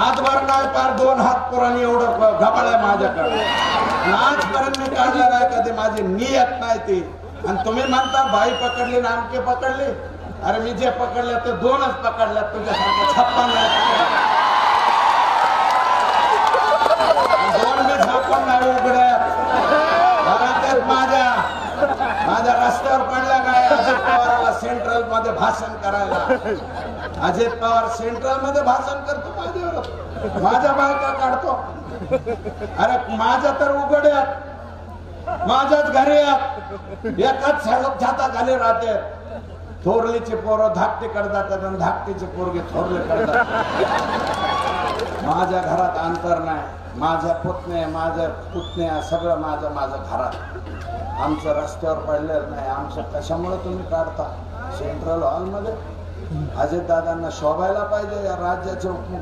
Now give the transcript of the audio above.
हातभर नाही पार 2 हात पुराणी एवढं घबाळ आहे माझ्याकडे. आजपर्यंत मी काढलं नाही कधी, माझी नियत नाही ती. आणि तुम्ही म्हणता बाई पकडली ना आमके पकडले. अरे मी जे पकडले ते 2च पकडल्यात, तुझ्यासारखं 56 2 मी झापण नाही उघड्यात. माझ्या रस्त्यावर पडला काय अजित पवाराला सेंट्रल मध्ये भाषण करायला. अजित पवार सेंट्रल मध्ये भाषण करतो माझ्यावर, माझ्या बायका काढतो. अरे माझ्या तर उघड्यात, माझ्याच घरी एकाच छाताखाली राहते. थोरलीचे पोरं धाकटीकडे जातात आणि धाकटीचे पोरगे थोरलेकडे जातात. माझ्या घरात अंतर नाही. माझ्या पुतण्या सगळं माझं घरात. आमचं रस्त्यावर पडलेलं नाही. आमचं कशामुळे तुम्ही काढता सेंट्रल हॉल मध्ये? अजित दादांना शोभायला पाहिजे या राज्याचे